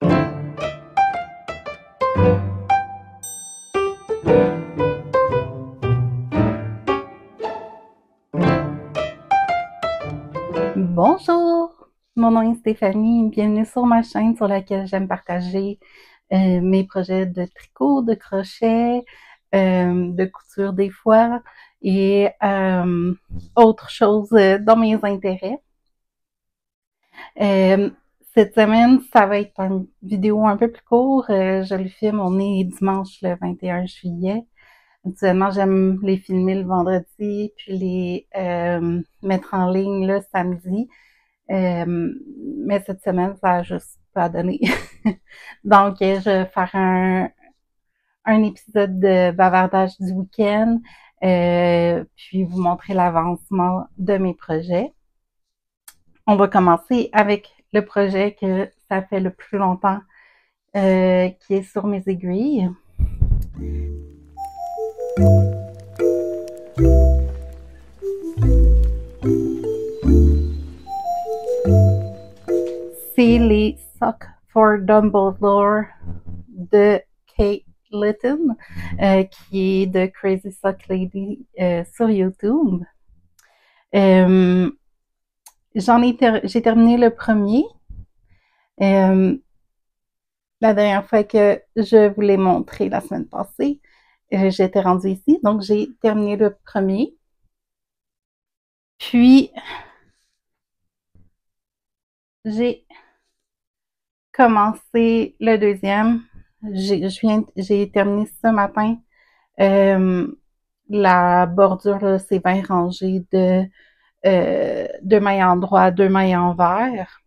Bonjour, mon nom est Stéphanie, bienvenue sur ma chaîne sur laquelle j'aime partager mes projets de tricot, de crochet, de couture des fois et autres choses dans mes intérêts. Euh, Cette semaine, ça va être une vidéo un peu plus courte. Je le filme, on est dimanche le 21 juillet. Habituellement, j'aime les filmer le vendredi puis les mettre en ligne le samedi. Mais cette semaine, ça a juste pas donné. Donc, je vais faire un épisode de bavardage du week-end, puis vous montrer l'avancement de mes projets. On va commencer avec le projet que ça fait le plus longtemps qui est sur mes aiguilles. C'est les Socks for Dumbledore de Kate Litton, qui est de Crazy Sock Lady sur YouTube. J'ai terminé le premier. La dernière fois que je vous l'ai montré la semaine passée, j'étais rendue ici, donc j'ai terminé le premier. Puis, j'ai commencé le deuxième. J'ai terminé ce matin. La bordure s'est bien rangée de mailles en droit, deux mailles envers.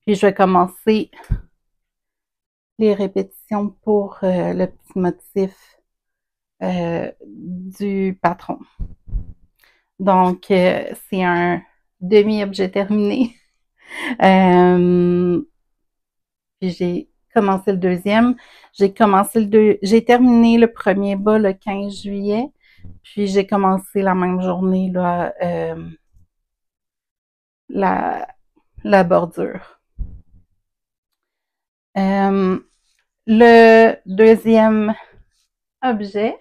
Puis je vais commencer les répétitions pour le petit motif du patron. Donc, c'est un demi-objet terminé. Puis j'ai commencé le deuxième. J'ai terminé le premier bas le 15 juillet. Puis j'ai commencé la même journée là, la bordure. Le deuxième objet,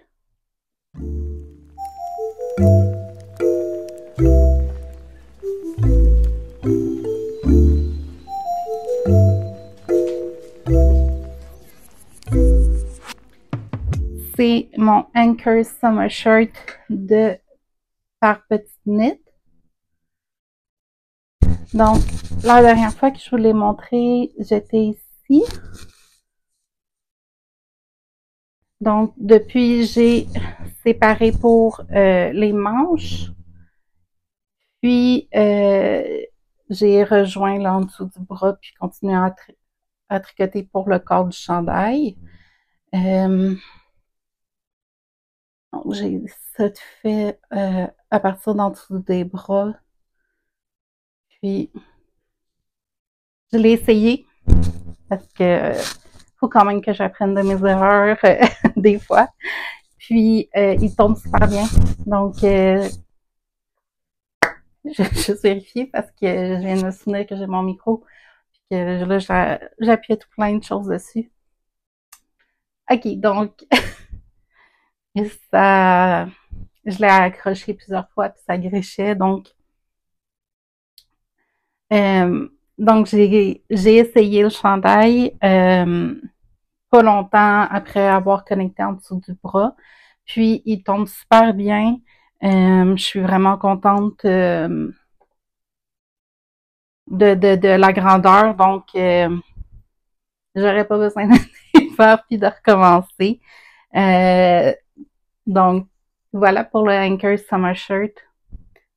c'est mon Anchor Summer Shirt de par Petite Knit. Donc, la dernière fois que je vous l'ai montré, j'étais ici. Donc, depuis, j'ai séparé pour les manches. Puis, j'ai rejoint là en dessous du bras, puis continué à tricoter pour le corps du chandail. Donc, j'ai ça fait à partir d'en dessous des bras. Puis, je l'ai essayé parce que faut quand même que j'apprenne de mes erreurs des fois. Puis, il tombe super bien. Donc, je juste vérifier parce que je viens de me souvenir que j'ai mon micro. Puis que là, j'appuie tout plein de choses dessus. OK, donc, ça, je l'ai accroché plusieurs fois puis ça grichait. Euh, donc j'ai essayé le chandail pas longtemps après avoir connecté en dessous du bras. Puis il tombe super bien. Je suis vraiment contente de la grandeur. Donc j'aurais pas besoin de faire puis de recommencer. Euh, donc voilà pour le Anchor Summer Shirt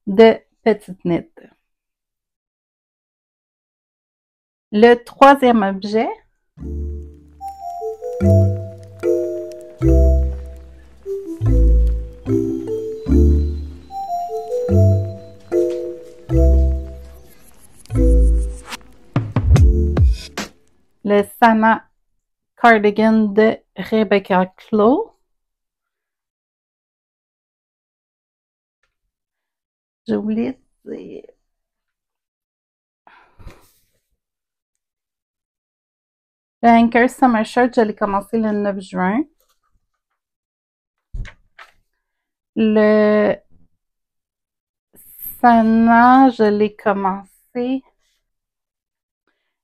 de Petite Knit. Le troisième objet, le Sana Cardigan de Rebecca Clow. J'ai oublié de dire. Le Anchor Summer Shirt, je l'ai commencé le 9 juin. Le Sana, je l'ai commencé.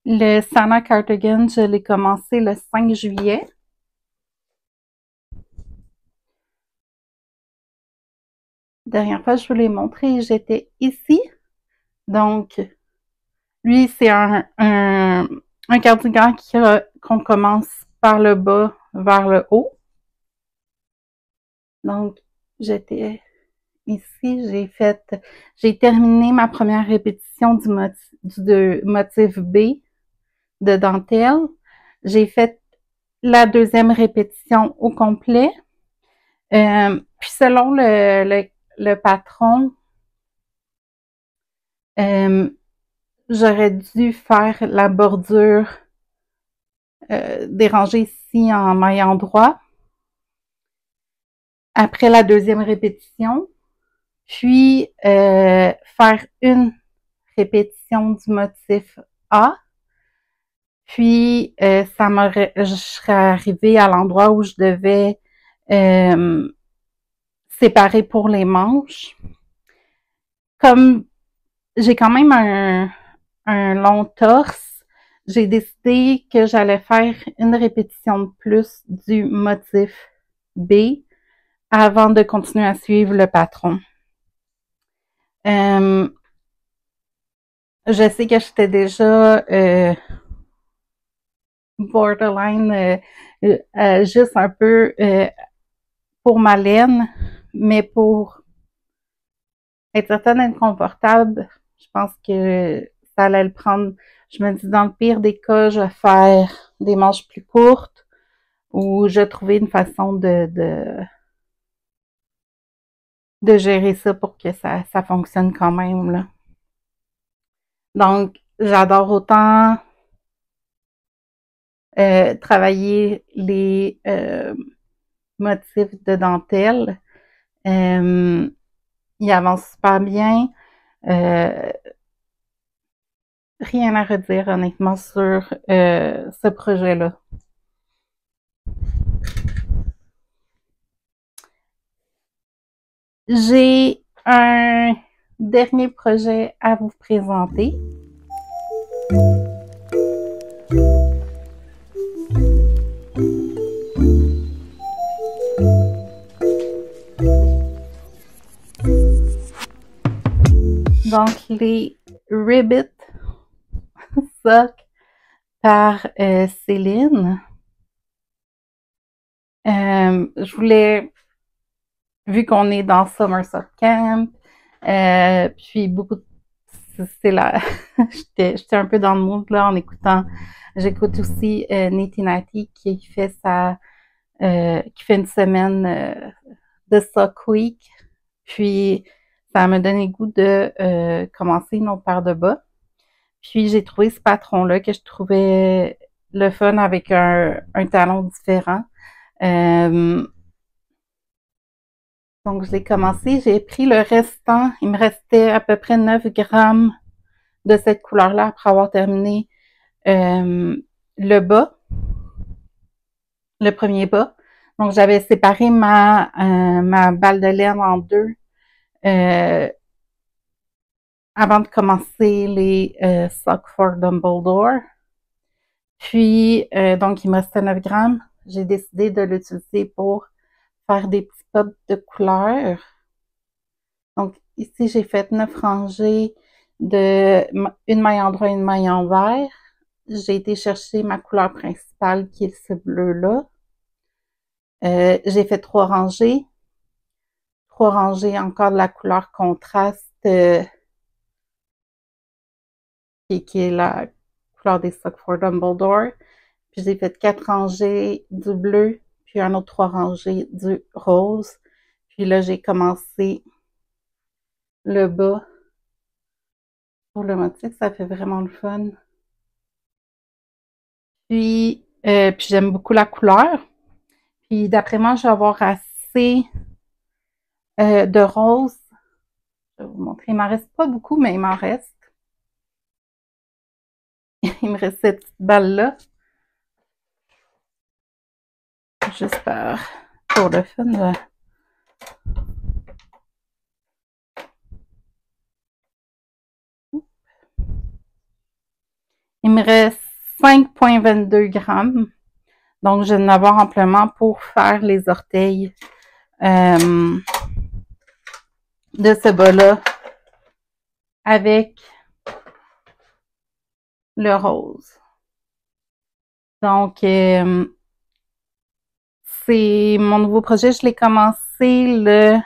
Le Sana Cardigan, je l'ai commencé le 5 juillet. Dernière fois, je vous l'ai montré, j'étais ici. Donc, lui, c'est un cardigan qu'on commence par le bas vers le haut. Donc, j'étais ici, j'ai terminé ma première répétition du motif B de dentelle. J'ai fait la deuxième répétition au complet. Puis selon le patron, j'aurais dû faire la bordure dérangée ici en maillant droit après la deuxième répétition, puis faire une répétition du motif A, puis je serais arrivée à l'endroit où je devais séparer pour les manches. Comme j'ai quand même un long torse, j'ai décidé que j'allais faire une répétition de plus du motif B avant de continuer à suivre le patron. Je sais que j'étais déjà borderline, juste un peu pour ma laine, mais pour être certaine d'être confortable, je pense que ça allait le prendre. Je me dis, dans le pire des cas, je vais faire des manches plus courtes ou je vais trouver une façon de gérer ça pour que ça fonctionne quand même, là. Donc, j'adore autant travailler les motifs de dentelle. Il avance super bien. Rien à redire, honnêtement, sur ce projet-là. J'ai un dernier projet à vous présenter. Donc, les Ribbit Sock par Céline. Je voulais, vu qu'on est dans Summer Sock Camp, puis c'est là, j'étais un peu dans le mood là en écoutant. J'écoute aussi Nitty Natty qui fait une semaine de Sock Week. Puis ça me donné le goût de commencer une autre paire de bas. Puis j'ai trouvé ce patron-là que je trouvais le fun avec un talon différent. Donc je l'ai commencé, j'ai pris le restant, il me restait à peu près 9 grammes de cette couleur-là après avoir terminé le bas, le premier bas. Donc j'avais séparé ma balle de laine en deux avant de commencer les Sock for Dumbledore. Puis, donc, il me restait 9 grammes. J'ai décidé de l'utiliser pour faire des petits pops de couleurs. Donc, ici, j'ai fait 9 rangées une maille en droit et une maille en vert. J'ai été chercher ma couleur principale qui est ce bleu-là. J'ai fait 3 rangées. 3 rangées encore de la couleur contraste qui est la couleur des Sock for Dumbledore. Puis j'ai fait 4 rangées du bleu, puis un autre 3 rangées du rose. Puis là, j'ai commencé le bas pour le motif. Ça fait vraiment le fun. Puis j'aime beaucoup la couleur. Puis d'après moi, je vais avoir assez de rose. Je vais vous montrer. Il m'en reste pas beaucoup, mais il m'en reste. Il me reste cette petite balle-là. Juste pour le fun, là. Il me reste 5,22 grammes. Donc, je vais en avoir amplement pour faire les orteils de ce bas-là avec le rose. Donc, c'est mon nouveau projet. Je l'ai commencé le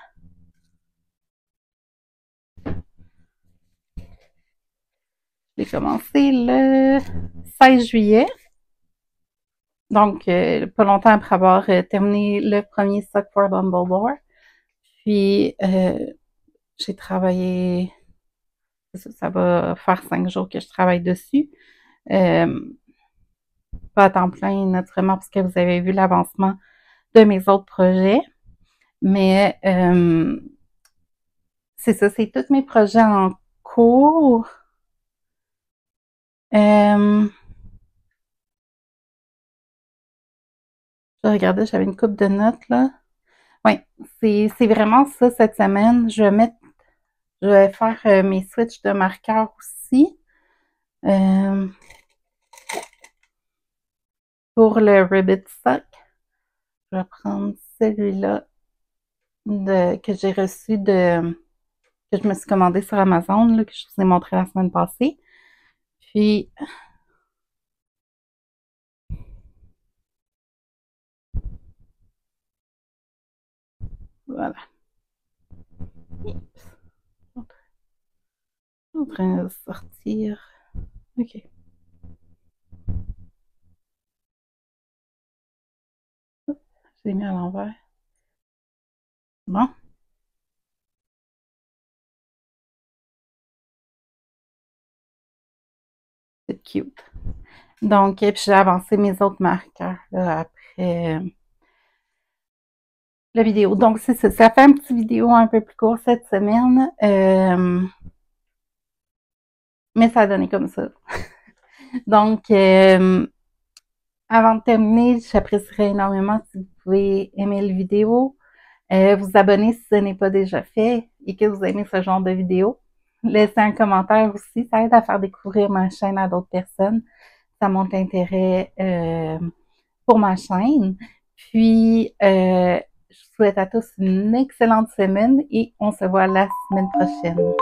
16 juillet. Donc, pas longtemps après avoir terminé le premier stock for Dumbledore. Puis, j'ai travaillé, ça va faire 5 jours que je travaille dessus. Pas à temps plein, naturellement, parce que vous avez vu l'avancement de mes autres projets. Mais c'est ça, c'est tous mes projets en cours. Je regardais, j'avais une coupe de notes là. Oui, c'est vraiment ça cette semaine. Je vais faire mes switches de marqueurs aussi. Pour le Ribbit Stock, je vais prendre celui-là que j'ai reçu que je me suis commandé sur Amazon, là, que je vous ai montré la semaine passée. Puis, voilà. En train de sortir. OK. Je l'ai mis à l'envers. Bon. C'est cute. Donc, puis j'ai avancé mes autres marqueurs là, après la vidéo. Donc, c'est ça. Ça fait un petit vidéo un peu plus court cette semaine. Mais ça a donné comme ça. Donc, avant de terminer, j'apprécierais énormément si vous pouvez aimer la vidéo, vous abonner si ce n'est pas déjà fait et que vous aimez ce genre de vidéo. Laissez un commentaire aussi, ça aide à faire découvrir ma chaîne à d'autres personnes. Ça montre l'intérêt pour ma chaîne. Puis, je vous souhaite à tous une excellente semaine et on se voit la semaine prochaine.